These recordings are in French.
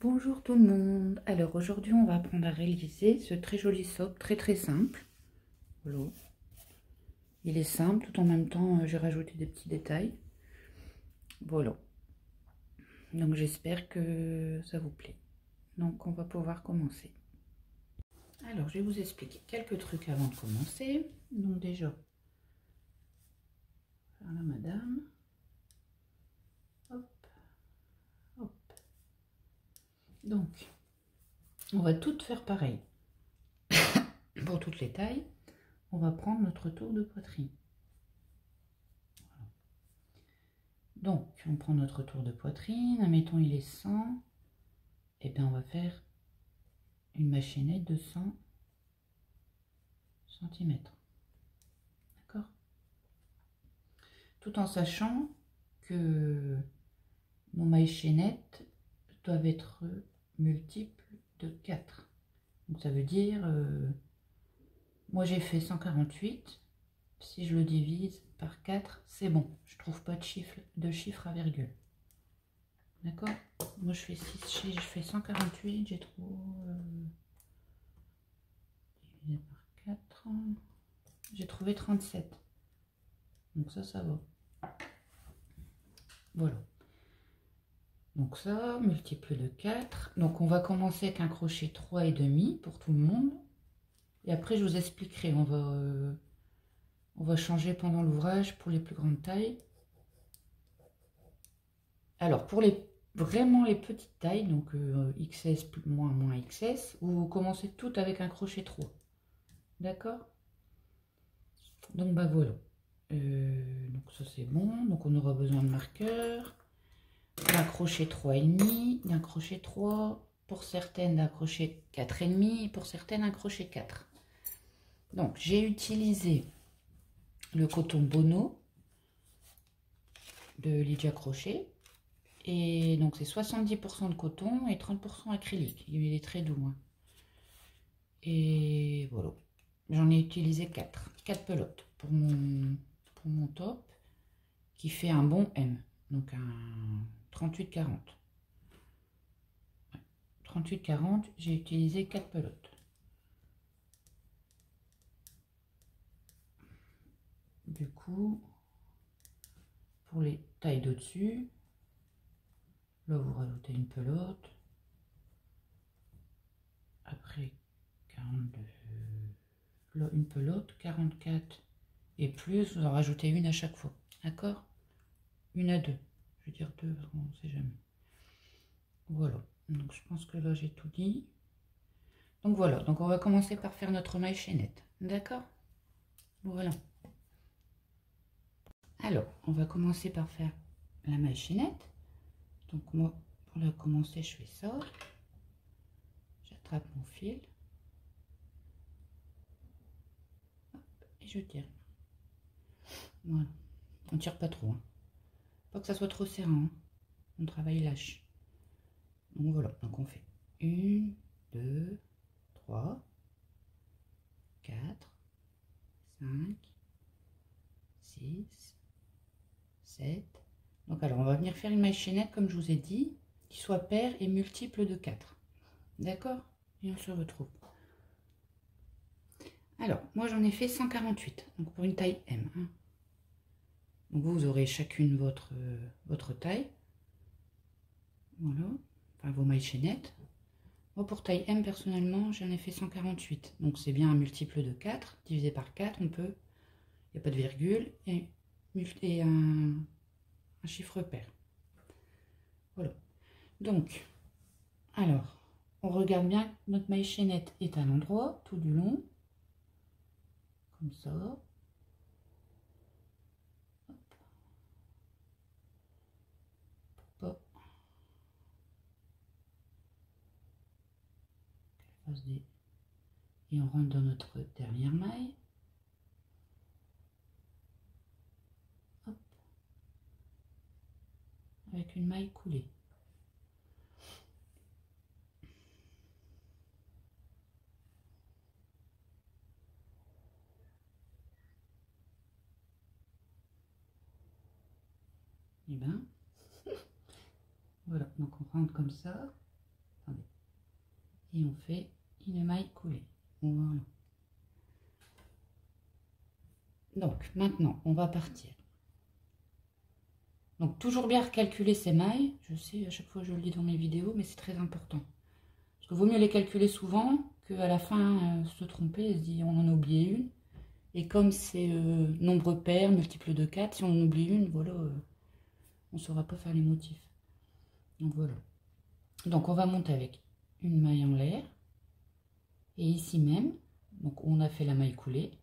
Bonjour tout le monde. Alors aujourd'hui on va apprendre à réaliser ce très joli socle très simple. Voilà. Il est simple, tout en même temps j'ai rajouté des petits détails. Voilà. Donc j'espère que ça vous plaît. Donc on va pouvoir commencer. Alors je vais vous expliquer quelques trucs avant de commencer. Donc déjà, faire la madame. Hop, hop. Donc on va toutes faire pareil. Pour toutes les tailles, on va prendre notre tour de poitrine. Donc, on prend notre tour de poitrine, admettons il est 100, et bien on va faire une machinette de 100 cm. D'accord? Tout en sachant que nos mailles chaînettes doivent être multiples de 4. Donc ça veut dire, moi j'ai fait 148, si je le divise par 4, c'est bon. Je trouve pas de chiffre à virgule. D'accord? Moi je fais 148, j'ai trop divisé par 4, j'ai trouvé 37. Donc ça va. Voilà. Donc ça, multiple de 4. Donc on va commencer avec un crochet 3,5 pour tout le monde. Et après je vous expliquerai, on va changer pendant l'ouvrage pour les plus grandes tailles. Alors pour vraiment les petites tailles, donc XS moins XS, vous commencez toutes avec un crochet 3. D'accord? Donc bah voilà. Donc ça c'est bon. Donc on aura besoin de marqueurs, d'un crochet 3,5, d'un crochet 3, pour certaines d'un crochet 4,5, pour certaines un crochet 4. Donc j'ai utilisé le coton Bono de Lydia Crochet. Et donc c'est 70% de coton et 30% acrylique. Il est très doux. Hein. Et voilà. J'en ai utilisé 4 pelotes pour mon top qui fait un bon M. Donc un 38-40. 38-40, j'ai utilisé 4 pelotes. Du coup, pour les tailles d'au-dessus, là vous rajoutez une pelote. Après 42, là une pelote, 44 et plus, vous en rajoutez une à chaque fois. D'accord? Une à deux. Je vais dire deux parce qu'on ne sait jamais. Voilà. Donc je pense que là j'ai tout dit. Donc voilà. Donc on va commencer par faire notre maille chaînette. D'accord? Voilà. Alors, on va commencer par faire la maille chaînette. Donc moi, pour la commencer, je fais ça. J'attrape mon fil. Hop, et je tire. Voilà. On tire pas trop. Hein. Pas que ça soit trop serrant. Hein. On travaille lâche. Donc voilà. Donc on fait 1, 2, 3, 4, 5, 6, 7. Donc alors, on va venir faire une maille chaînette, comme je vous ai dit, qui soit paire et multiple de 4. D'accord? Et on se retrouve. Alors, moi j'en ai fait 148, donc pour une taille M. Hein. Donc vous aurez chacune votre taille. Voilà, enfin vos mailles chaînettes. Moi pour taille M, personnellement, j'en ai fait 148. Donc c'est bien un multiple de 4, divisé par 4, on peut, il n'y a pas de virgule, et un chiffre pair. Voilà. Donc, alors, on regarde bien que notre maille chaînette est à l'endroit, tout du long. Comme ça. Hop. Et on rentre dans notre dernière maille. Hop. Avec une maille coulée. Et ben voilà, donc on rentre comme ça. et on fait une maille coulée. Voilà. Donc maintenant on va partir. Donc toujours bien recalculer ces mailles. Je sais, à chaque fois je le dis dans mes vidéos, mais c'est très important. Parce qu'il vaut mieux les calculer souvent qu'à la fin se tromper et se dire on en a oublié une. Et comme c'est nombre pair, multiple de 4, si on en oublie une, voilà, on ne saura pas faire les motifs. Donc voilà. Donc on va monter avec une maille en l'air. Et ici même, donc on a fait la maille coulée.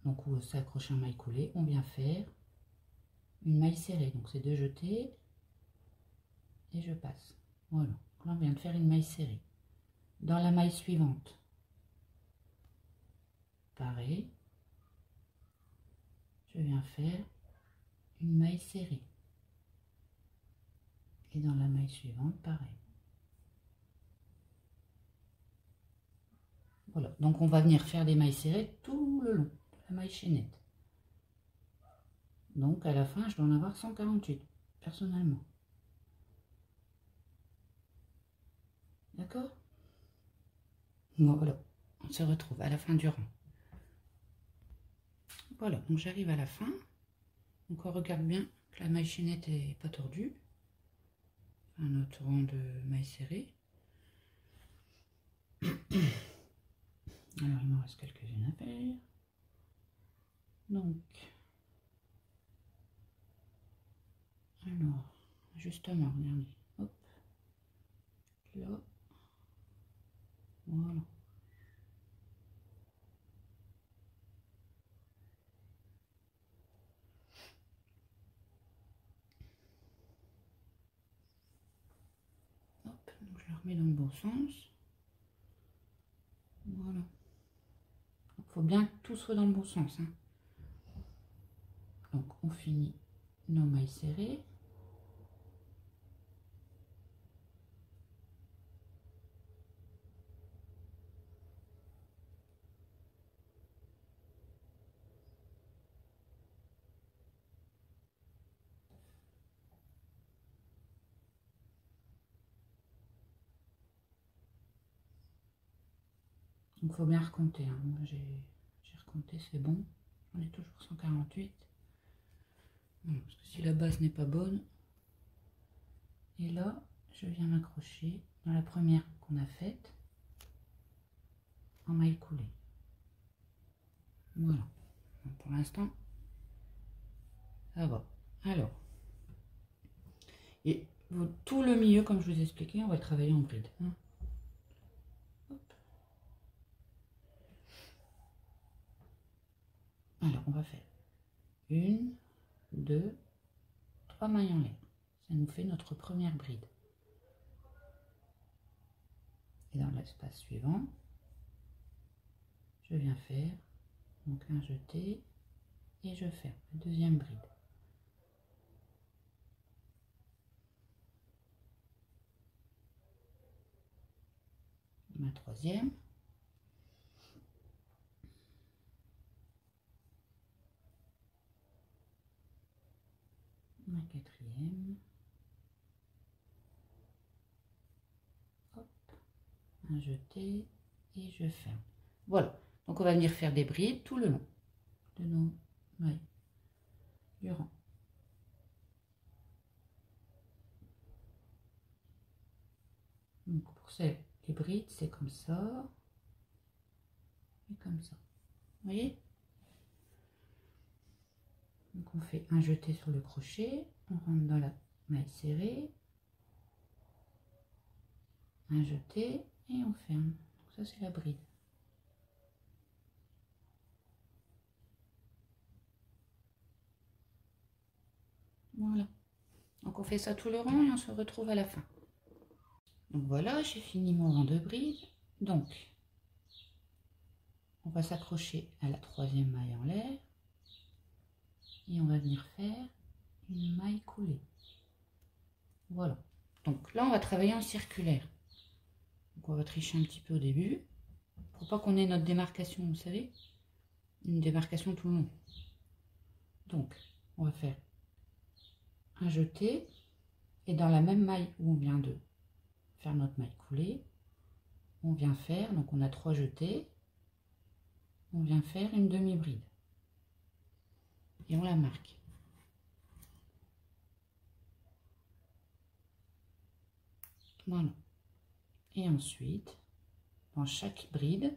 Donc où c'est accroché en maille coulée, on vient faire une maille serrée. Donc c'est 2 jetés et je passe. Voilà. Là on vient de faire une maille serrée. Dans la maille suivante, pareil, je viens faire une maille serrée. Et dans la maille suivante, pareil. Voilà, donc on va venir faire des mailles serrées tout le long de la maille chaînette. Donc à la fin, je dois en avoir 148, personnellement. D'accord? Bon, voilà, on se retrouve à la fin du rang. Voilà, donc j'arrive à la fin. Donc on regarde bien que la maille chaînette n'est pas tordue. Un autre rang de mailles serrées. Alors il m'en reste quelques-unes à faire. Donc, alors, justement, regardez, hop, là, voilà. Hop, donc je la remets dans le bon sens. Voilà. Il faut bien que tout soit dans le bon sens, hein. Donc on finit nos mailles serrées. Donc il faut bien recompter, hein. Moi j'ai recompté, c'est bon. On est toujours 148. Voilà, parce que si la base n'est pas bonne. Et là, je viens m'accrocher dans la première qu'on a faite en maille coulée. Voilà. Donc pour l'instant, ça va. Alors, et tout le milieu, comme je vous ai expliqué, on va le travailler en bride, hein. Hop. Alors, on va faire 1, 2, 3 mailles en l'air. Ça nous fait notre première bride. Et dans l'espace suivant, je viens faire donc un jeté et je ferme la deuxième bride. Ma troisième. Ma quatrième. Hop, un jeté et je ferme. Voilà, donc on va venir faire des brides tout le long de nos mailles du rang. Donc pour les brides, c'est comme ça et comme ça. Vous voyez? Donc on fait un jeté sur le crochet, on rentre dans la maille serrée, un jeté et on ferme. Donc ça c'est la bride. Voilà. Donc on fait ça tout le rang et on se retrouve à la fin. Donc voilà, j'ai fini mon rang de bride. Donc on va s'accrocher à la troisième maille en l'air et on va venir faire une maille coulée. Voilà. Donc là on va travailler en circulaire. Donc on va tricher un petit peu au début pour pas qu'on ait notre démarcation, vous savez, une démarcation tout le long. Donc on va faire un jeté et dans la même maille où on vient de faire notre maille coulée. On vient faire, donc on a 3 jetés, on vient faire une demi-bride et on la marque. Voilà. Et ensuite, dans chaque bride,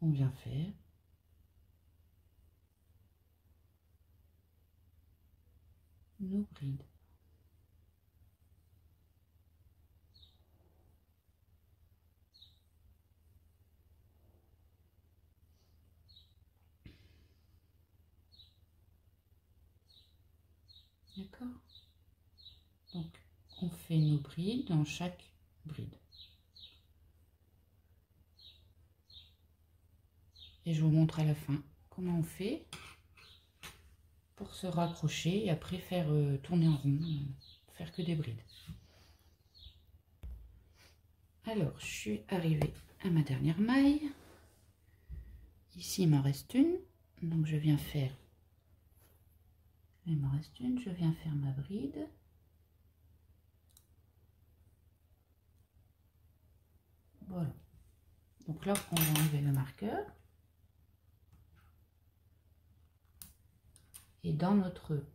on vient faire nos brides. D'accord? Donc, on fait nos brides dans chaque bride. Et je vous montre à la fin comment on fait pour se raccrocher et après faire tourner en rond, faire que des brides. Alors, je suis arrivée à ma dernière maille. Ici, il m'en reste une. Donc, je viens faire... Il m'en reste une. Je viens faire ma bride. Voilà. Donc là, on va enlever le marqueur. Et dans notre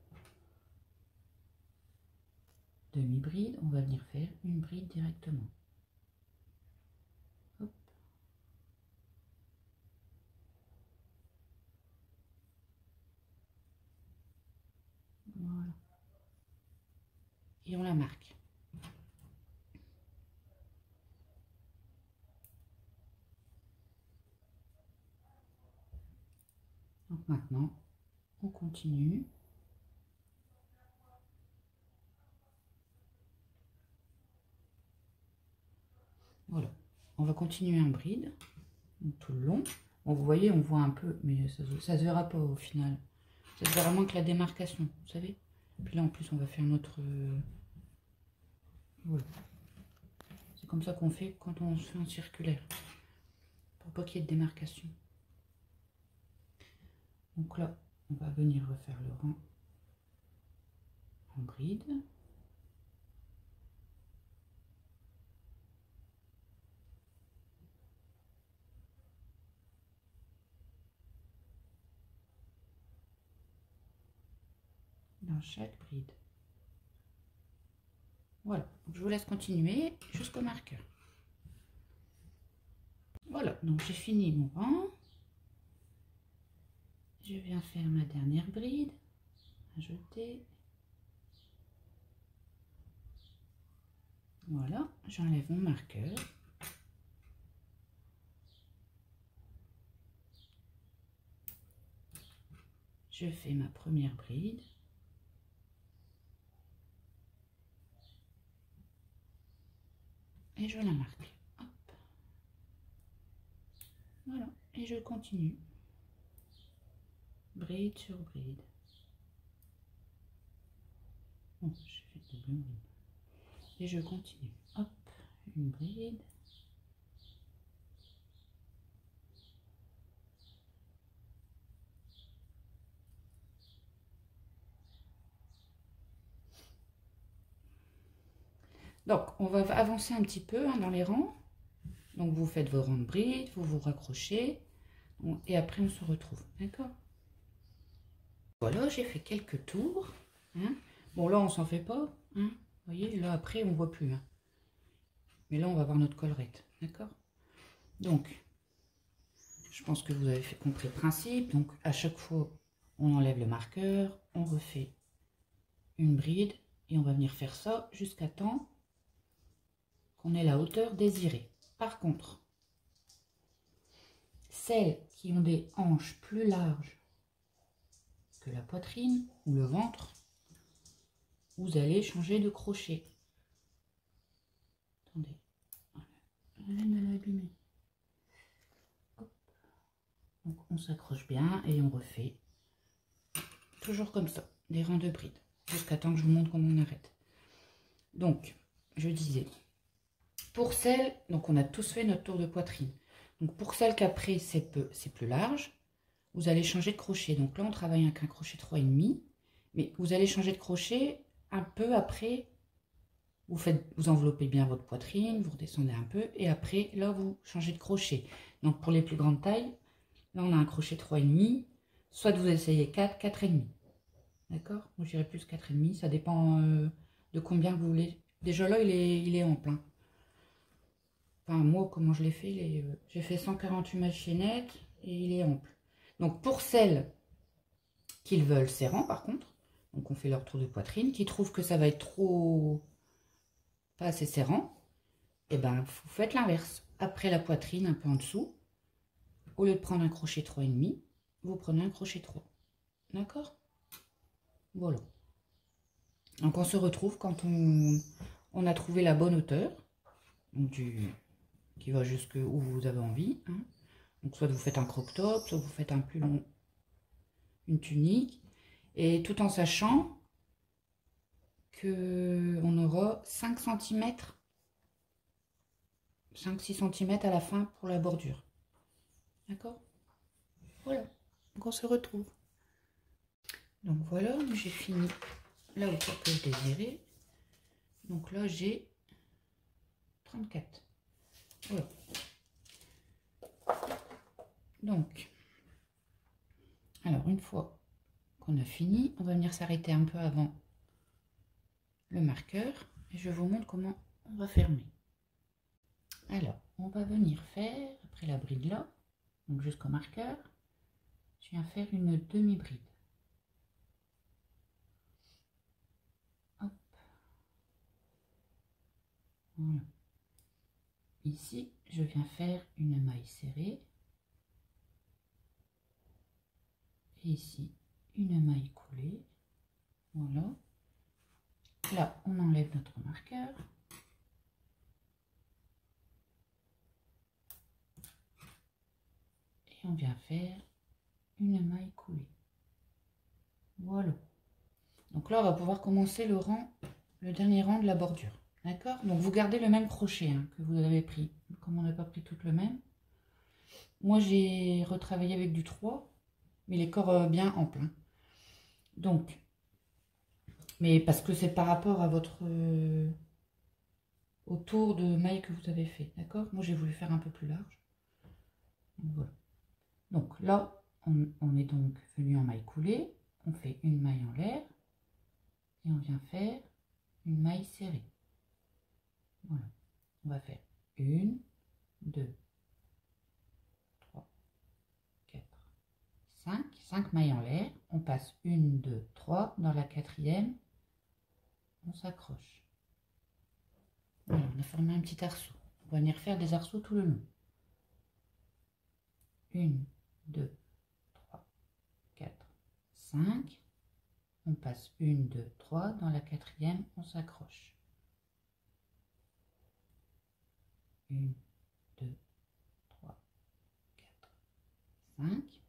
demi-bride, on va venir faire une bride directement. Hop. Voilà. Et on la marque. Donc maintenant, on continue. Voilà, on va continuer en bride tout le long. Bon, vous voyez, on voit un peu, mais ça se verra pas au final. Ça se verra moins que la démarcation, vous savez. Puis là, en plus, on va faire notre... Voilà. C'est comme ça qu'on fait quand on fait un circulaire. Pour pas qu'il y ait de démarcation. Donc là, on va venir refaire le rang en bride. Dans chaque bride. Voilà, donc je vous laisse continuer jusqu'au marqueur. Voilà, donc j'ai fini mon rang. Je viens faire ma dernière bride, à jeter. Voilà, j'enlève mon marqueur. Je fais ma première bride. Et je la marque. Hop. Voilà, et je continue. Bride sur bride. Bon, j'ai fait double bride. Et je continue. Hop, une bride. Donc, on va avancer un petit peu dans les rangs. Donc, vous faites vos rangs de brides, vous vous raccrochez. Et après, on se retrouve. D'accord? Voilà, j'ai fait quelques tours. Hein. Bon, là, on s'en fait pas. Hein. Vous voyez, là, après, on voit plus. Hein. Mais là, on va voir notre collerette. D'accord? Donc, je pense que vous avez compris le principe. Donc, à chaque fois, on enlève le marqueur, on refait une bride. Et on va venir faire ça jusqu'à temps qu'on ait la hauteur désirée. Par contre, celles qui ont des hanches plus larges que la poitrine ou le ventre, vous allez changer de crochet. Attendez, je viens de l'abîmer. Donc on s'accroche bien et on refait toujours comme ça, des rangs de brides, jusqu'à temps que je vous montre comment on arrête. Donc, je disais, pour celles, donc on a tous fait notre tour de poitrine. Donc pour celles qu'après c'est plus large, vous allez changer de crochet. Donc là on travaille avec un crochet 3,5, mais vous allez changer de crochet un peu après Vous enveloppez bien votre poitrine, vous redescendez un peu, et après, là, vous changez de crochet. Donc, pour les plus grandes tailles, là, on a un crochet 3,5, soit vous essayez 4, 4,5. D'accord? Moi, j'irai plus 4,5, ça dépend de combien vous voulez. Déjà, là, il est ample. Hein. Enfin, moi, comment je l'ai fait, j'ai fait 148 mailles chaînettes, et il est ample. Donc, pour celles qui veulent serrant, par contre, donc on fait leur tour de poitrine, qui trouvent que ça va être trop... pas assez serrant, et ben vous faites l'inverse. Après la poitrine, un peu en dessous, au lieu de prendre un crochet 3,5, vous prenez un crochet 3. D'accord? Voilà. Donc on se retrouve quand on a trouvé la bonne hauteur, donc qui va jusque où vous avez envie. Hein. Donc soit vous faites un crop top, soit vous faites un plus long, une tunique, et tout en sachant que on aura 5 cm, 5-6 cm à la fin pour la bordure. D'accord? Voilà. Donc on se retrouve. Donc voilà, j'ai fini la hauteur que je désirais. Donc là, j'ai 34. Voilà. Donc, alors une fois qu'on a fini, on va venir s'arrêter un peu avant le marqueur. Et je vous montre comment on va fermer. Alors, on va venir faire, après la bride là, donc jusqu'au marqueur, je viens faire une demi-bride. Hop. Voilà. Ici, je viens faire une maille serrée. Et ici, une maille coulée. Voilà. Là, on enlève notre marqueur. Et on vient faire une maille coulée. Voilà. Donc là, on va pouvoir commencer le dernier rang de la bordure. D'accord? Donc vous gardez le même crochet hein, que vous avez pris. Comme on n'a pas pris tout le même. Moi, j'ai retravaillé avec du 3, mais les corps bien amples. Hein. Donc, mais parce que c'est par rapport à votre au tour de maille que vous avez fait. D'accord? Moi, j'ai voulu faire un peu plus large. Donc, voilà. Donc là, on est donc venu en maille coulée. On fait une maille en l'air. Et on vient faire une maille serrée. Voilà. On va faire 1, 2, 3, 4, 5. 5 mailles en l'air. On passe 1, 2, 3. Dans la quatrième, on s'accroche. Voilà, on a formé un petit arceau. On va venir faire des arceaux tout le long. 1, 2, 3, 4, 5. On passe 1, 2, 3. Dans la quatrième, on s'accroche. 1, 2, 3, 4, 5.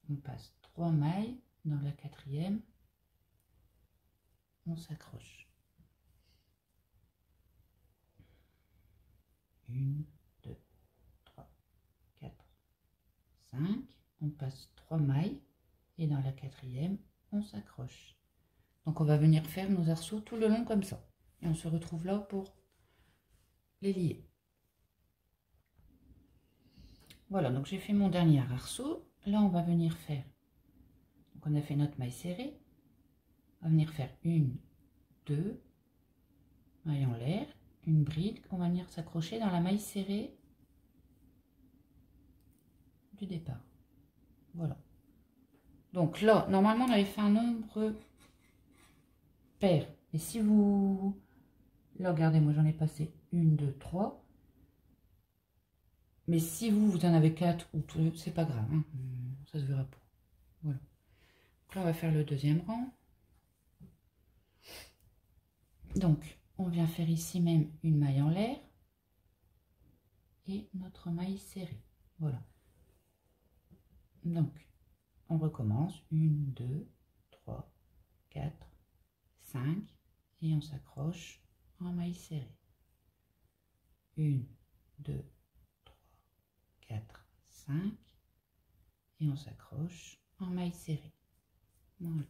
On passe 3 mailles. Dans la quatrième, on s'accroche. 1, 2, 3, 4, 5. On passe 3 mailles. Et dans la quatrième, on s'accroche. Donc on va venir faire nos arceaux tout le long comme ça. Et on se retrouve là pour les lier. Voilà, donc j'ai fait mon dernier arceau. Là, on va venir faire. Donc on a fait notre maille serrée. On va venir faire 1, 2, maille en l'air, une bride. On va venir s'accrocher dans la maille serrée du départ. Voilà. Donc là, normalement, on avait fait un nombre pair. Et si vous... Là, regardez, moi j'en ai passé 1, 2, 3. Mais si vous en avez 4 ou tout, c'est pas grave. Hein. Ça se verra pas. Voilà. Donc là, on va faire le deuxième rang. Donc, on vient faire ici même une maille en l'air. Et notre maille serrée. Voilà. Donc, on recommence. 1, 2, 3, 4, 5. Et on s'accroche en maille serrée. 1, 2, 3, 4, 5. Et on s'accroche en maille serrée. Voilà.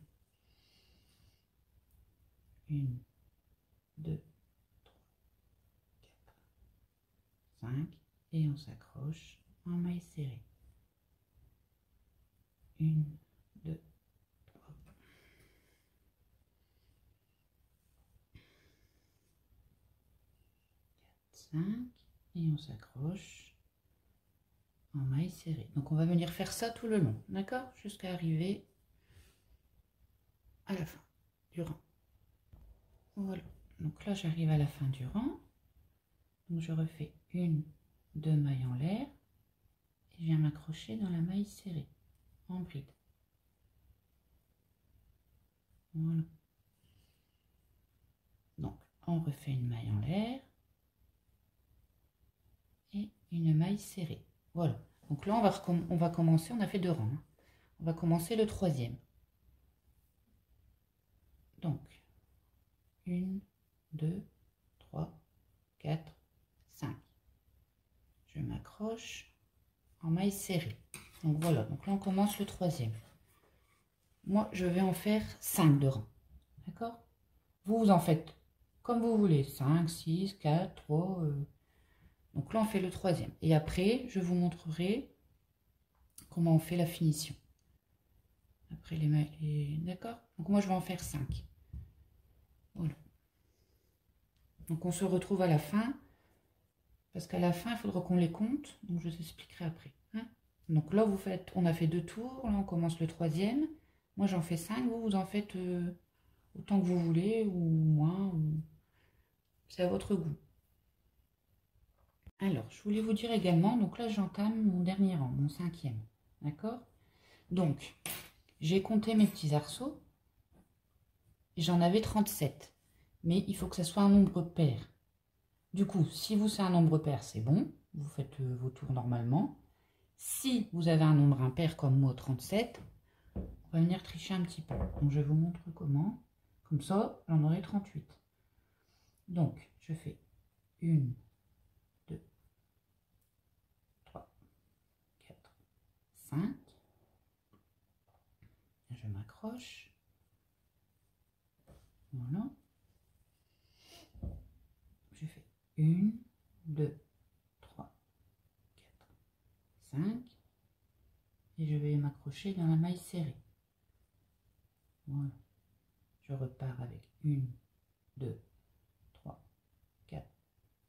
1, 2, 5 et on s'accroche en maille serrée. 1, 2, 3, 5 et on s'accroche en maille serrée. Donc on va venir faire ça tout le long, d'accord, jusqu'à arriver à la fin du rang. Voilà, donc là j'arrive à la fin du rang, donc je refais 1, 2 mailles en l'air et je viens m'accrocher dans la maille serrée en bride. Voilà, donc on refait une maille en l'air et une maille serrée. Voilà, donc là on va commencer, on a fait 2 rangs, hein. On va commencer le 3e. Donc 1, 2, 3, 4, 5. Je m'accroche en maille serrée. Donc voilà, donc là on commence le 3e. Moi je vais en faire 5 de rang. D'accord? Vous en faites comme vous voulez. 5, 6, 4, 3. Donc là on fait le 3e. Et après je vous montrerai comment on fait la finition. Après les mailles. D'accord? Donc moi je vais en faire 5. Voilà. Donc on se retrouve à la fin. Parce qu'à la fin, il faudra qu'on les compte. Donc je vous expliquerai après. Hein. Donc là, on a fait 2 tours. Là, on commence le 3e. Moi, j'en fais 5. Vous en faites autant que vous voulez ou moins. C'est à votre goût. Alors, je voulais vous dire également, donc là, j'entame mon dernier rang, mon 5e. D'accord? Donc, j'ai compté mes petits arceaux. J'en avais 37. Mais il faut que ça soit un nombre pair. Du coup, si vous c'est un nombre pair, c'est bon. Vous faites vos tours normalement. Si vous avez un nombre impair comme moi, 37, on va venir tricher un petit peu. Donc, je vous montre comment. Comme ça, j'en aurai 38. Donc, je fais 1, 2, 3, 4, 5. Je m'accroche. Voilà. Je fais 1, 2, 3, 4, 5. Et je vais m'accrocher dans la maille serrée. Voilà. Je repars avec 1, 2, 3, 4,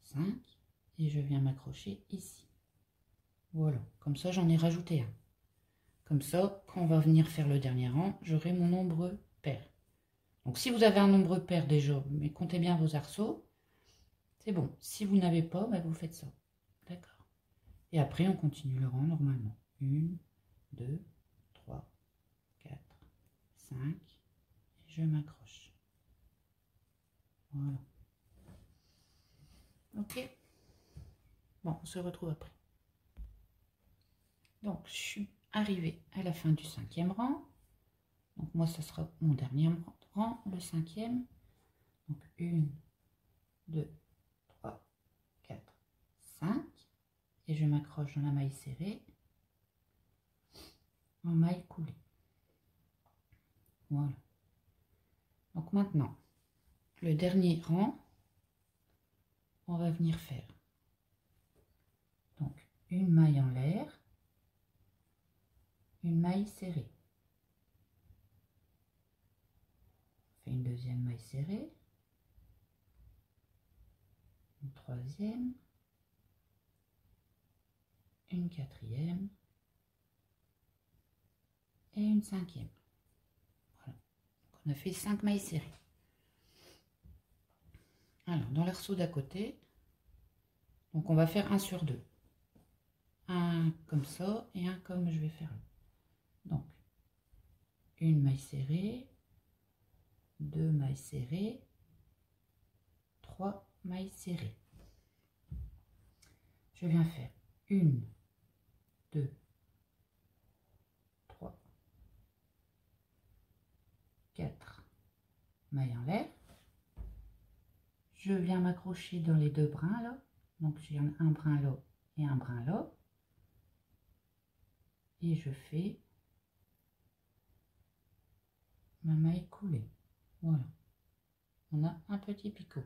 5. Et je viens m'accrocher ici. Voilà. Comme ça, j'en ai rajouté un. Comme ça, quand on va venir faire le dernier rang, j'aurai mon nombre pair. Donc, si vous avez un nombre pair déjà, mais comptez bien vos arceaux, c'est bon. Si vous n'avez pas, bah, vous faites ça. D'accord. Et après, on continue le rang normalement. 1, 2, 3, 4, 5. Et je m'accroche. Voilà. Ok. Bon, on se retrouve après. Donc, je suis arrivée à la fin du 5e rang. Donc, moi, ce sera mon dernier rang, le 5e. Donc, 1, 2, 3, 4, 5. Et je m'accroche dans la maille serrée en maille coulée. Voilà. Donc, maintenant, le dernier rang, on va venir faire donc une maille en l'air, une maille serrée. On fait une deuxième maille serrée, une troisième, une quatrième et une cinquième. Voilà. Donc on a fait 5 mailles serrées. Alors, dans l'arceau d'à côté, donc on va faire 1 sur 2. Un comme ça et un comme je vais faire là. Donc, une maille serrée, 2 mailles serrées, 3 mailles serrées. Je viens faire 1, 2, 3, 4 mailles en l'air. Je viens m'accrocher dans les 2 brins là. Donc j'ai un brin là et un brin là. Et je fais ma maille coulée. Voilà. On a un petit picot.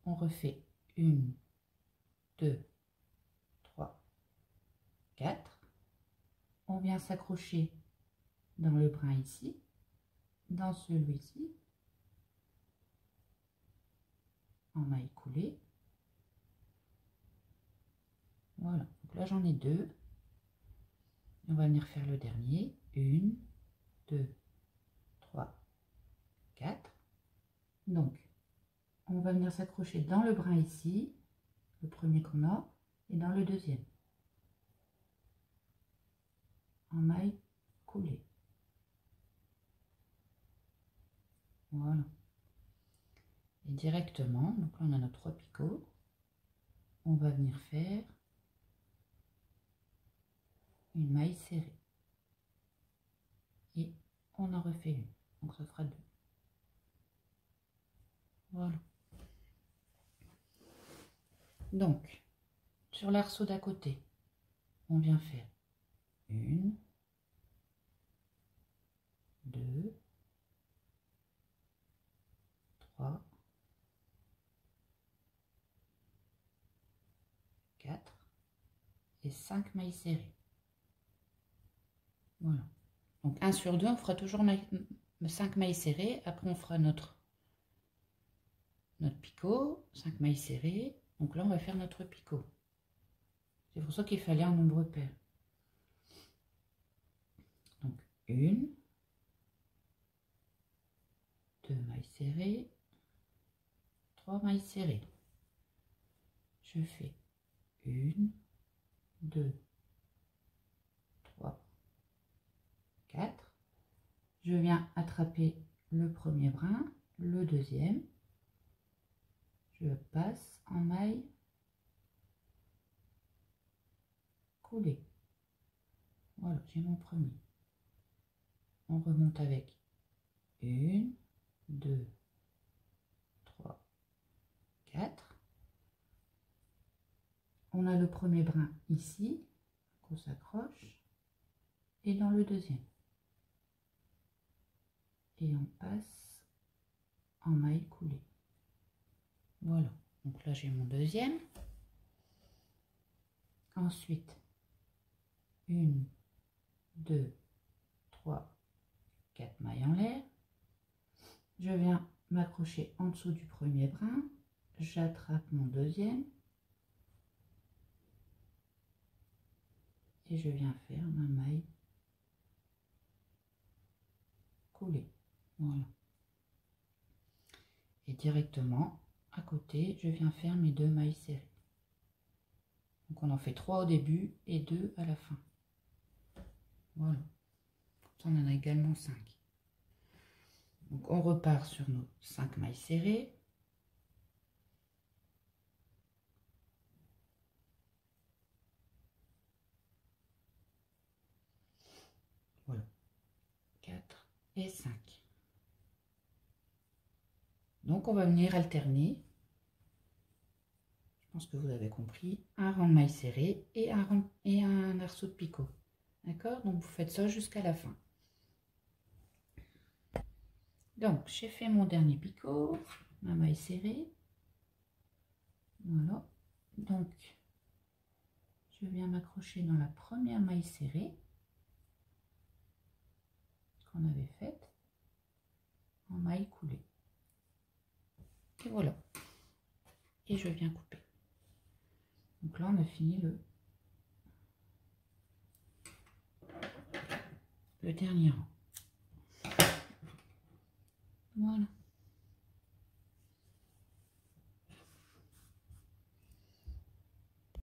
On refait 1, 2, 3, 4. On vient s'accrocher dans le brin ici, dans celui-ci, en maille coulée. Voilà, donc là j'en ai 2. On va venir faire le dernier. 1, 2, 3, 4. Donc, on va venir s'accrocher dans le brin ici, le premier qu'on a, et dans le deuxième, en maille coulée. Voilà. Et directement, donc là on a nos 3 picots, on va venir faire une maille serrée. Et on en refait une, donc ça fera 2. Voilà. Donc, sur l'arceau d'à côté, on vient faire 1, 2, 3, 4 et 5 mailles serrées. Voilà. Donc 1 sur 2, on fera toujours 5 mailles serrées. Après, on fera notre picot, 5 mailles serrées. Donc là, on va faire notre picot. C'est pour ça qu'il fallait un nombre pair. Donc 1, 2 mailles serrées, 3 mailles serrées. Je fais 1, 2, 3, 4. Je viens attraper le premier brin, le deuxième. Je passe en maille coulée. Voilà, j'ai mon premier. On remonte avec 1, 2, 3, 4. On a le premier brin ici, qu'on s'accroche, et dans le deuxième. Et on passe en maille coulée. Voilà, donc là j'ai mon deuxième. Ensuite, 1, 2, 3, 4 mailles en l'air. Je viens m'accrocher en dessous du premier brin. J'attrape mon deuxième. Et je viens faire ma maille coulée. Voilà. Et directement, à côté, je viens faire mes 2 mailles serrées. Donc on en fait 3 au début et 2 à la fin. Voilà. On en a également 5. Donc on repart sur nos 5 mailles serrées. Voilà. 4 et 5. Donc on va venir alterner. Je pense que vous avez compris. Un rang de mailles serrées et un arceau de picot. D'accord? Donc vous faites ça jusqu'à la fin. Donc j'ai fait mon dernier picot, ma maille serrée. Voilà. Donc je viens m'accrocher dans la première maille serrée qu'on avait faite en maille coulée. Et voilà. Et je viens couper. Donc là on a fini le dernier rang. Voilà.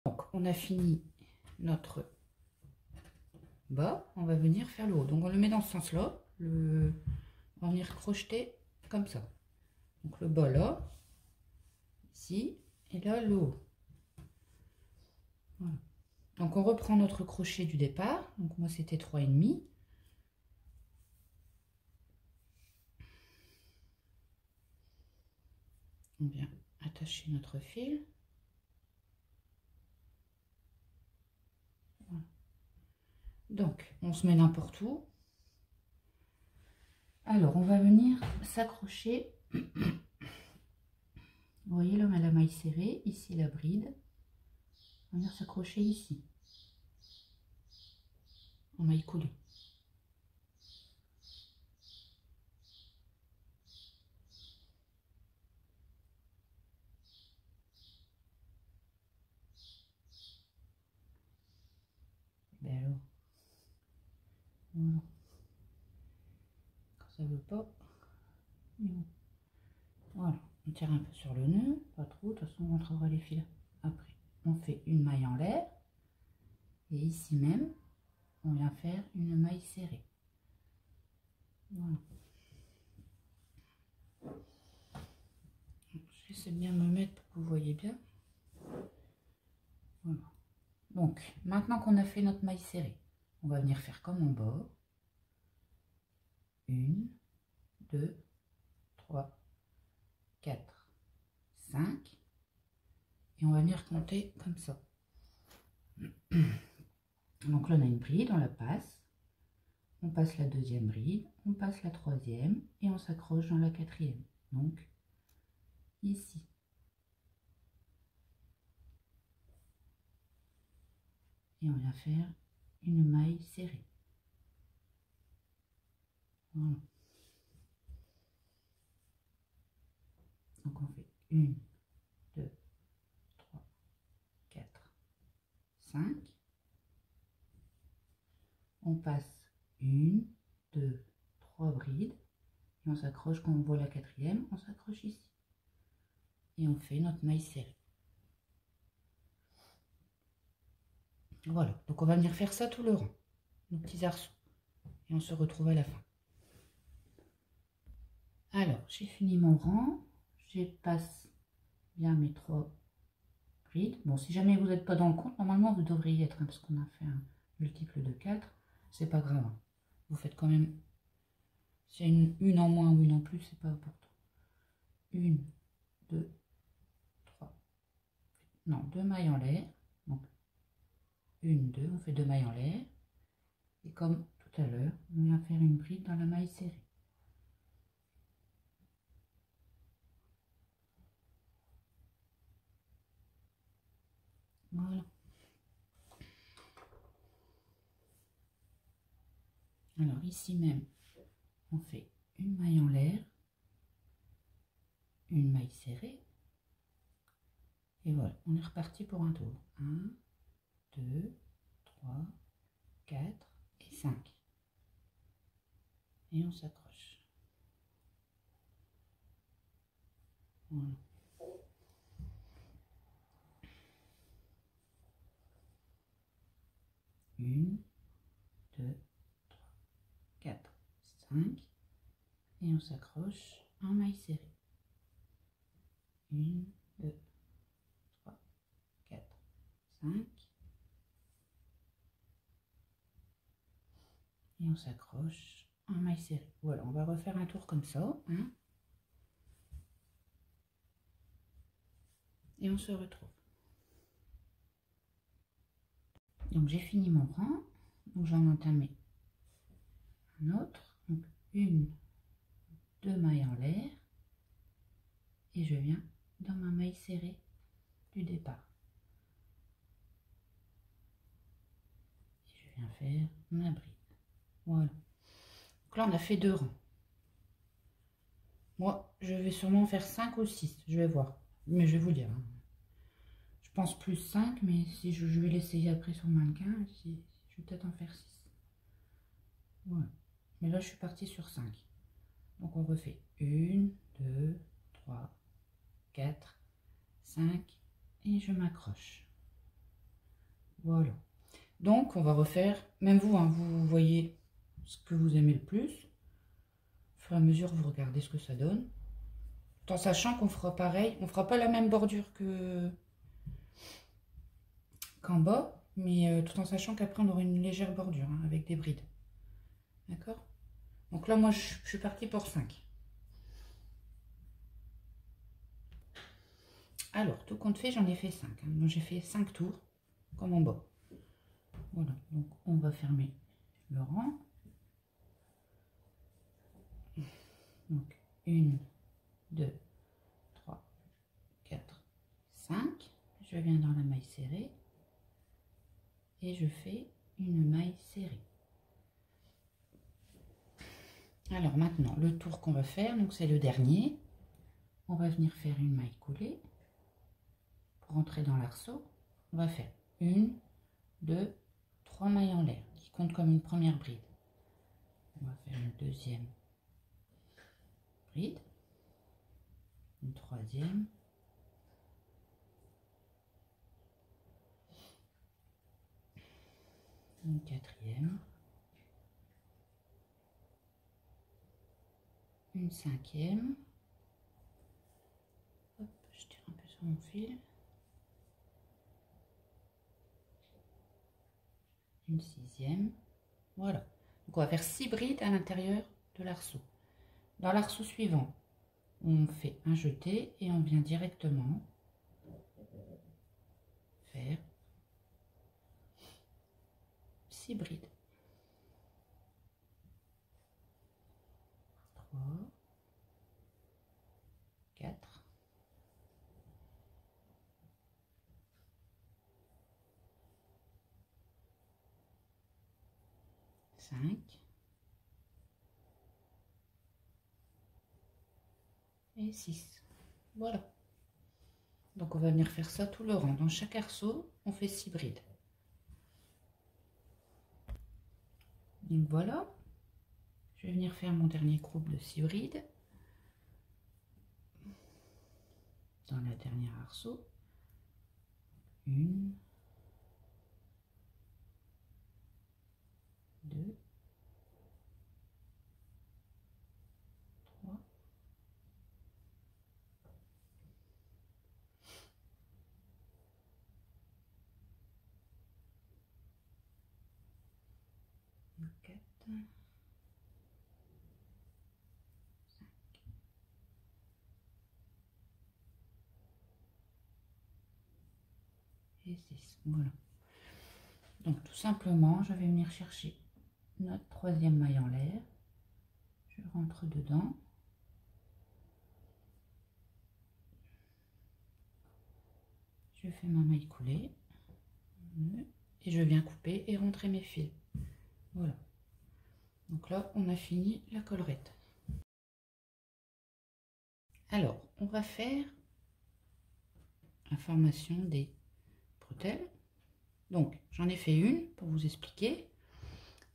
Donc on a fini notre bas, on va venir faire le haut. Donc on le met dans ce sens-là, on va venir crocheter comme ça. Donc le bas là, ici, et là le haut. Voilà. Donc on reprend notre crochet du départ. Donc moi c'était 3,5. On vient attacher notre fil. Voilà. Donc on se met n'importe où. Alors on va venir s'accrocher. Vous voyez là on a la maille serrée, ici la bride. va venir s'accrocher ici, en maille coulée. Ben alors, voilà. Quand ça veut pas, voilà, on tire un peu sur le nœud, pas trop, de toute façon on montrera les fils après. On fait une maille en l'air, et ici même, on vient faire une maille serrée. Voilà. J'essaie de bien me mettre pour que vous voyez bien. Voilà. Donc, maintenant qu'on a fait notre maille serrée, on va venir faire comme en bas. 1, 2, 3, 4, 5. Et on va venir compter comme ça. Donc là, on a une bride, on la passe. On passe la deuxième bride, on passe la troisième et on s'accroche dans la quatrième. Donc, ici. Et on vient faire une maille serrée. Voilà. Donc on fait 1, 2, 3, 4, 5. On passe 1, 2, 3 brides. Et on s'accroche, quand on voit la quatrième, on s'accroche ici. Et on fait notre maille serrée. Voilà, donc on va venir faire ça tout le rang, nos petits arceaux. Et on se retrouve à la fin. Alors, j'ai fini mon rang. Je passe bien mes 3 brides. Bon, si jamais vous n'êtes pas dans le compte, normalement vous devriez y être, hein, parce qu'on a fait un multiple de 4. C'est pas grave. Hein. Vous faites quand même... S'il y a une en moins ou une en plus, c'est pas important. 1, 2, 3. Non, 2 mailles en l'air. Donc, 1, 2, on fait 2 mailles en l'air. Et comme tout à l'heure, on vient faire une bride dans la maille serrée. Voilà. Alors ici même, on fait une maille en l'air, une maille serrée. Et voilà, on est reparti pour un tour. 1, 2, 3, 4 et 5. Et on s'accroche. Voilà. Une, 2, 3, 4, 5. Et on s'accroche en maille serrée. 1, 2, 3, 4, 5. Et on s'accroche en maille serrée. Voilà, on va refaire un tour comme ça. Hein, et on se retrouve. Donc j'ai fini mon rang. Donc j'en entamé un autre. Donc 1, 2 mailles en l'air. Et je viens dans ma maille serrée du départ. Et je viens faire ma bride. Voilà. Donc là on a fait 2 rangs. Moi je vais sûrement faire 5 ou 6. Je vais voir. Mais je vais vous dire. Hein. Je pense plus 5, mais si je vais l'essayer après sur le mannequin, je vais peut-être en faire 6. Voilà. Mais là je suis partie sur 5. Donc on refait 1, 2, 3, 4, 5 et je m'accroche. Voilà. Donc on va refaire, même vous, hein, vous voyez ce que vous aimez le plus. Au fur et à mesure, vous regardez ce que ça donne. Tout en sachant qu'on fera pareil, on fera pas la même bordure qu'en bas, mais tout en sachant qu'après on aura une légère bordure hein, avec des brides. D'accord? Donc là, moi je suis partie pour 5. Alors, tout compte fait, j'en ai fait 5. Hein. Donc j'ai fait 5 tours, comme en bas. Voilà, donc on va fermer le rang. Donc 1, 2, 3, 4, 5. Je viens dans la maille serrée. et je fais une maille serrée. Alors maintenant, le tour qu'on va faire, donc c'est le dernier. On va venir faire une maille coulée. Pour entrer dans l'arceau, on va faire 1, 2, 3 mailles en l'air, qui comptent comme une première bride. On va faire une deuxième bride, une troisième, une quatrième, une cinquième. Hop, je tire un peu sur mon fil. Une sixième. Voilà. Donc on va faire 6 brides à l'intérieur de l'arceau. Dans l'arceau suivant, on fait un jeté et on vient directement faire 6 brides. 3, 4, 5 et 6. Voilà. Donc on va venir faire ça tout le rang. Dans chaque arceau, on fait 6 brides. Donc voilà. Je vais venir faire mon dernier groupe de 6 brides. Dans la dernière arceau. 1, 2, 3, 4, 5 et 6. Voilà. Donc tout simplement, je vais venir chercher notre troisième maille en l'air. Je rentre dedans. Je fais ma maille coulée. Et je viens couper et rentrer mes fils. Voilà. Donc là, on a fini la collerette. Alors, on va faire la formation des bretelles. Donc, j'en ai fait une pour vous expliquer.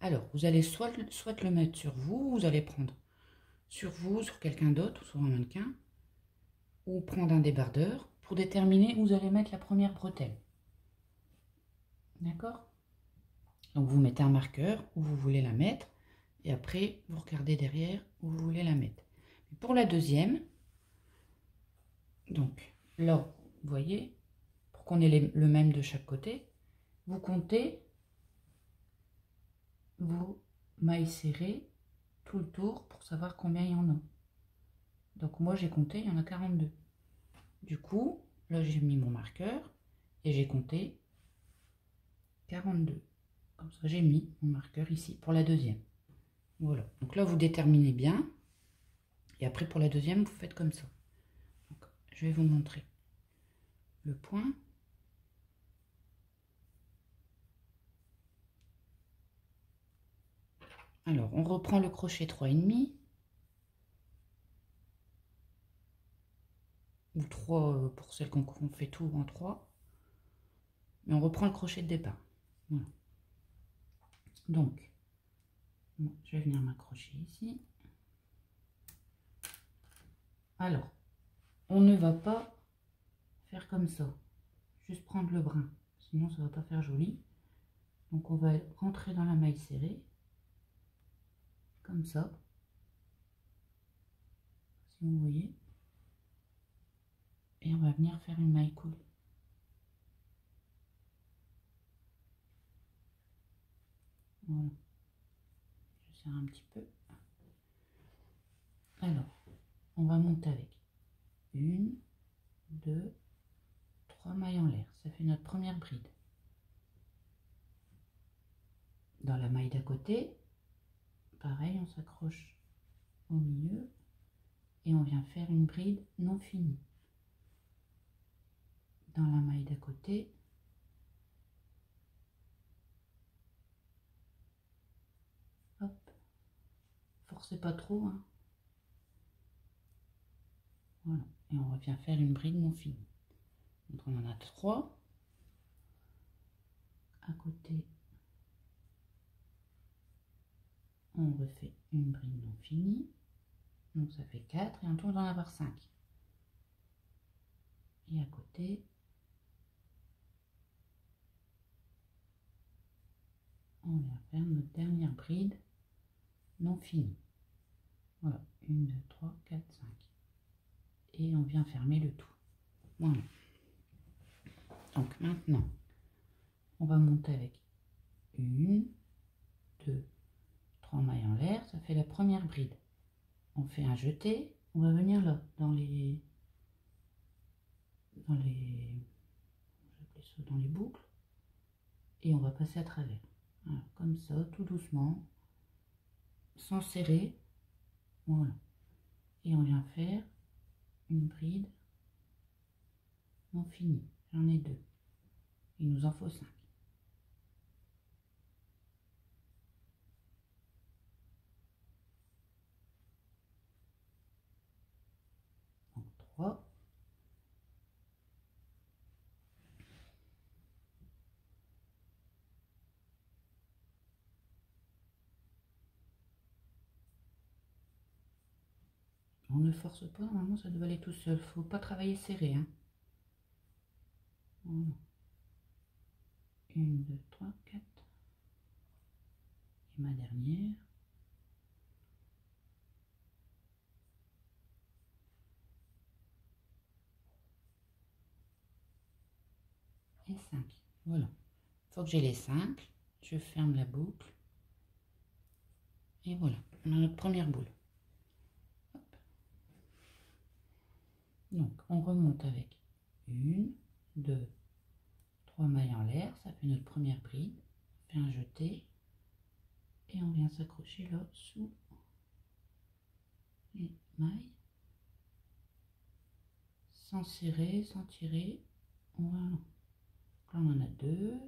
Alors, vous allez soit le mettre sur vous, vous allez prendre sur vous, sur quelqu'un d'autre, ou sur un mannequin, ou prendre un débardeur pour déterminer où vous allez mettre la première bretelle. D'accord? Donc, vous mettez un marqueur où vous voulez la mettre, et après, vous regardez derrière où vous voulez la mettre. Pour la deuxième, donc là, vous voyez, pour qu'on ait le même de chaque côté, vous comptez vos mailles serrées tout le tour pour savoir combien il y en a. Donc moi j'ai compté, il y en a 42. Du coup, là j'ai mis mon marqueur et j'ai compté 42. Comme ça j'ai mis mon marqueur ici pour la deuxième. Voilà, donc là vous déterminez bien. Et après pour la deuxième, vous faites comme ça. Donc, je vais vous montrer le point. Alors, on reprend le crochet 3,5 ou 3 pour celles qu'on fait tout en 3. Mais on reprend le crochet de départ. Voilà. Donc, bon, je vais venir m'accrocher ici. Alors, on ne va pas faire comme ça. Juste prendre le brin. Sinon, ça va pas faire joli. Donc, on va rentrer dans la maille serrée. Comme ça. Si vous voyez. Et on va venir faire une maille coulée. Voilà. Je serre un petit peu. Alors, on va monter avec 1, 2, 3 mailles en l'air. Ça fait notre première bride. Dans la maille d'à côté, pareil, on s'accroche au milieu et on vient faire une bride non finie. Dans la maille d'à côté, forcez pas trop, hein. Voilà, et on revient faire une bride non finie. Donc on en a 3. À côté, on refait une bride non finie. Donc ça fait 4 et on tourne d'en avoir 5. Et à côté, on vient faire notre dernière bride non finie. Voilà, 1, 2, 3, 4, 5. Et on vient fermer le tout. Voilà. Donc maintenant, on va monter avec 1, 2, 3 mailles en l'air. Ça fait la première bride. On fait un jeté. On va venir là, dans les boucles. Et on va passer à travers. Voilà, comme ça, tout doucement, sans serrer. Voilà. Et on vient faire une bride non finie. J'en ai 2. Il nous en faut 5. Donc 3. On ne force pas, normalement ça doit aller tout seul. Faut pas travailler serré, hein. Voilà. 1, 2, 3, 4. Et ma dernière. Et 5. Voilà. Il faut que j'ai les 5. Je ferme la boucle. Et voilà. On a notre première boule. Hop. Donc on remonte avec 1, 2, 3 mailles en l'air. Ça fait notre première bride. On fait un jeté. Et on vient s'accrocher là sous les mailles. Sans serrer, sans tirer. Voilà. Là on en a 2.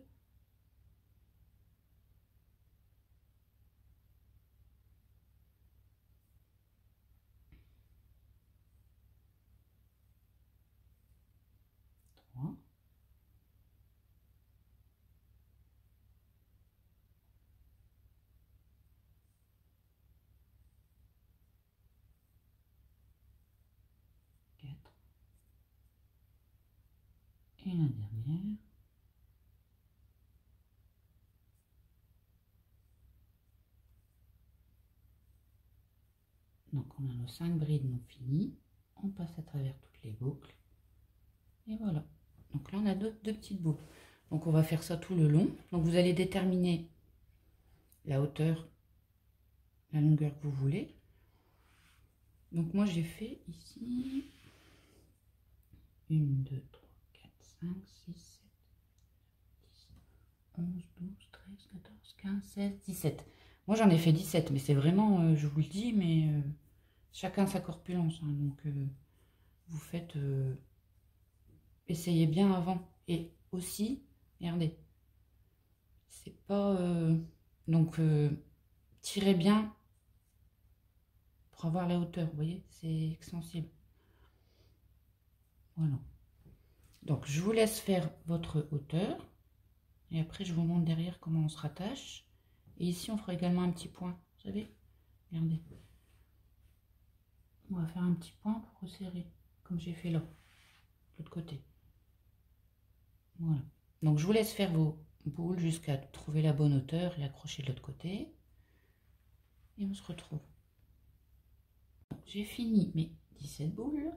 Et la dernière. Donc on a nos 5 brides non finies. On passe à travers toutes les boucles. Et voilà. Donc là on a deux petites boucles. Donc on va faire ça tout le long. Donc vous allez déterminer la hauteur, la longueur que vous voulez. Donc moi j'ai fait ici 1, 2, 3, 4, 5, 6, 7, 10, 11, 12, 13, 14, 15, 16, 17. Moi j'en ai fait 17, mais c'est vraiment, je vous le dis, mais chacun sa corpulence. Hein, donc vous faites, essayez bien avant. Et aussi, regardez, c'est pas, donc tirez bien pour avoir la hauteur, vous voyez, c'est extensible. Voilà. Donc je vous laisse faire votre hauteur. Et après, je vous montre derrière comment on se rattache. Et ici, on fera également un petit point. Vous savez, regardez. On va faire un petit point pour resserrer, comme j'ai fait là, de l'autre côté. Voilà. Donc, je vous laisse faire vos boules jusqu'à trouver la bonne hauteur et accrocher de l'autre côté. Et on se retrouve. J'ai fini mes 17 boules.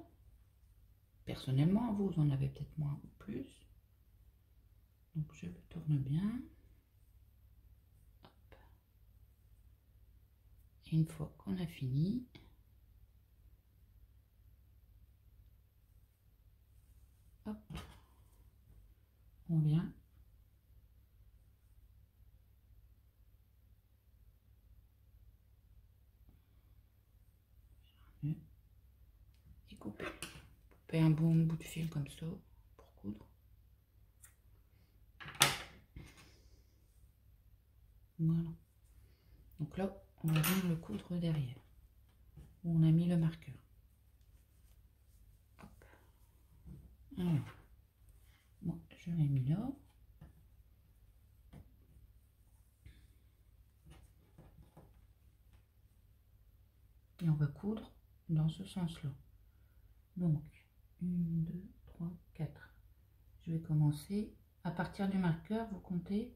Personnellement, vous en avez peut-être moins ou plus. Donc, je le tourne bien. Hop. Et une fois qu'on a fini, hop, on vient et couper. Couper un bon bout de fil comme ça pour coudre. Voilà. Donc là, on va venir le coudre derrière. où on a mis le marqueur. Hop. Alors, bon, je l'ai mis là. Et on va coudre dans ce sens-là. Donc, 1, 2, 3, 4. Je vais commencer à partir du marqueur, vous comptez.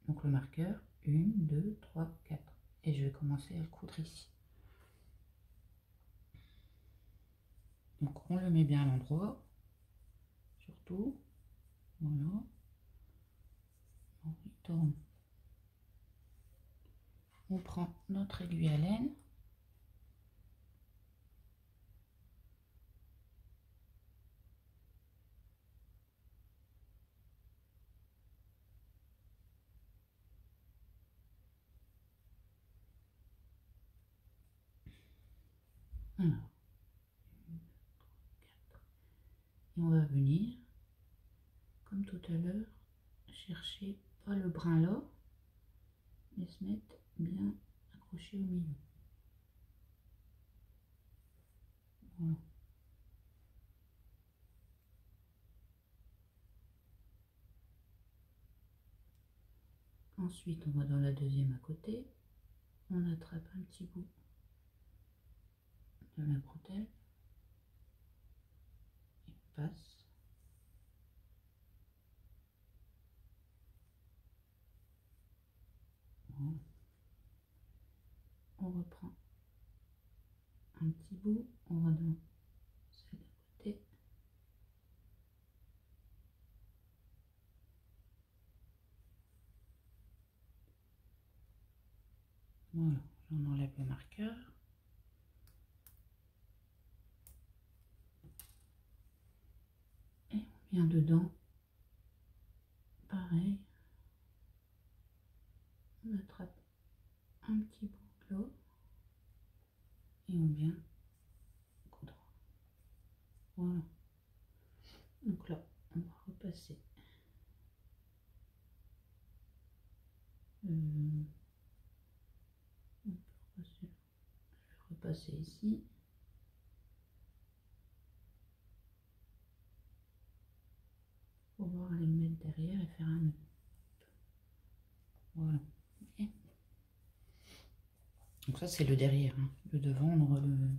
Donc le marqueur, 1, 2, 3, 4. Et je vais commencer à le coudre ici. Donc on le met bien à l'endroit. Surtout. Voilà. On retourne. On prend notre aiguille à laine. Alors, 1, 2, 3, 4. Et on va venir, comme tout à l'heure, chercher pas le brin là, mais se mettre bien accroché au milieu. Voilà. Ensuite, on va dans la deuxième à côté, on attrape un petit bout de la bretelle et on passe. Voilà. On reprend un petit bout, on va dans celle d'à côté. Voilà, j'en enlève le marqueur. Et on vient dedans. Pareil. On attrape un petit bout de l'eau. Et on vient coudre. Voilà. Donc là, on va repasser. On peut repasser. Je vais repasser ici. Pour pouvoir aller me mettre derrière et faire un nœud. Voilà. Okay. Donc ça c'est le derrière, hein. Le devant on aura le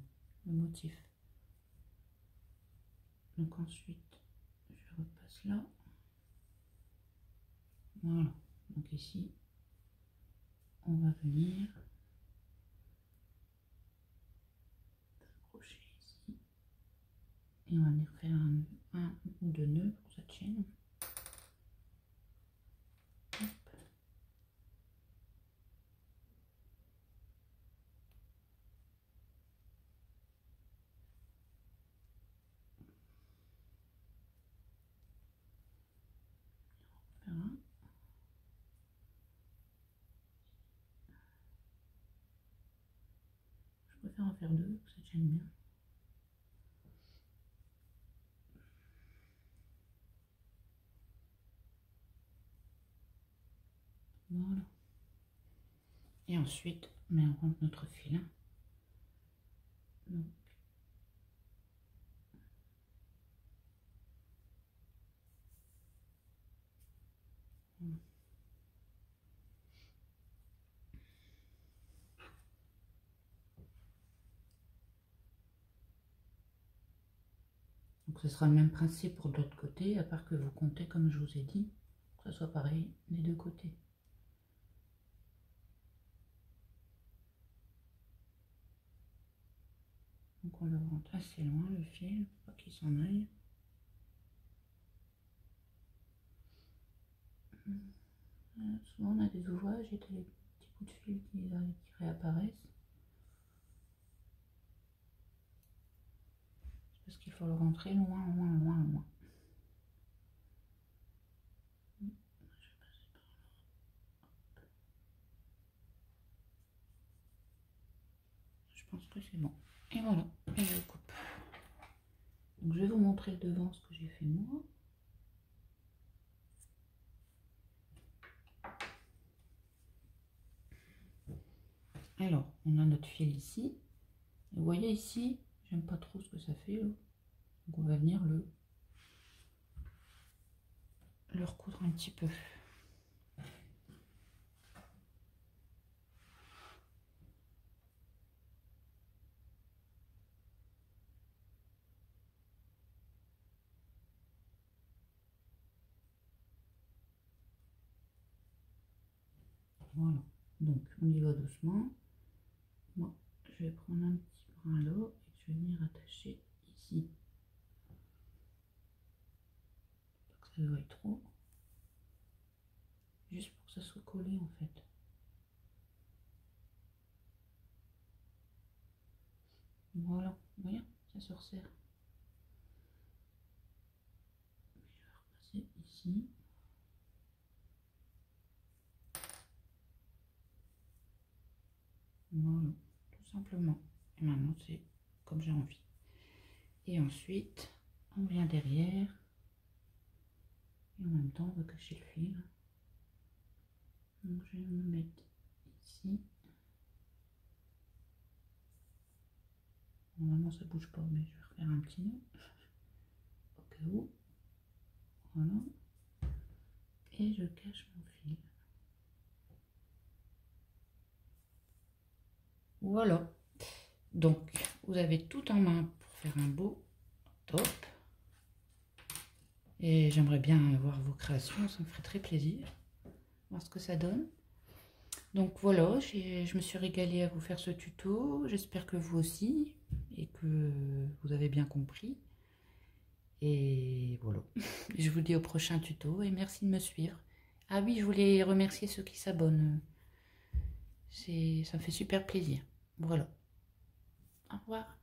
motif. Donc ensuite je repasse là. Voilà. Donc ici on va venir accrocher ici et on va venir faire un ou deux nœuds pour cette chaîne. Hop. Faire un. Je préfère en faire deux, que ça tienne bien. Voilà. Et ensuite, on rentre notre fil. Donc, donc ce sera le même principe pour l'autre côté, à part que vous comptez comme je vous ai dit, que ce soit pareil des deux côtés. Donc on le rentre assez loin le fil, pour pas qu'il s'en aille. Souvent on a des ouvrages et des petits bouts de fil qui réapparaissent. C'est parce qu'il faut le rentrer loin, loin, loin, loin. Je vais passer par là. Je pense que c'est bon. Et voilà, et je coupe. Donc je vais vous montrer le devant ce que j'ai fait moi. Alors, on a notre fil ici. Vous voyez ici, j'aime pas trop ce que ça fait. Là. Donc on va venir le recoudre un petit peu. Voilà, donc on y va doucement. Moi, je vais prendre un petit brin là et je vais venir attacher ici. Pas que ça doit être trop. Juste pour que ça soit collé en fait. Voilà, vous voyez, ça se resserre. Je vais repasser ici. Voilà, tout simplement. Et maintenant, c'est comme j'ai envie. Et ensuite, on vient derrière. Et en même temps, on va cacher le fil. Donc, je vais me mettre ici. Normalement, ça bouge pas, mais je vais refaire un petit nœud. Au cas où. Voilà. Et je cache mon fil. Voilà. Donc, vous avez tout en main pour faire un beau top. Et j'aimerais bien voir vos créations, ça me ferait très plaisir. Voir ce que ça donne. Donc voilà, je me suis régalée à vous faire ce tuto. J'espère que vous aussi et que vous avez bien compris. Et voilà, je vous dis au prochain tuto et merci de me suivre. Ah oui, je voulais remercier ceux qui s'abonnent. Ça me fait super plaisir. Voilà. Au revoir.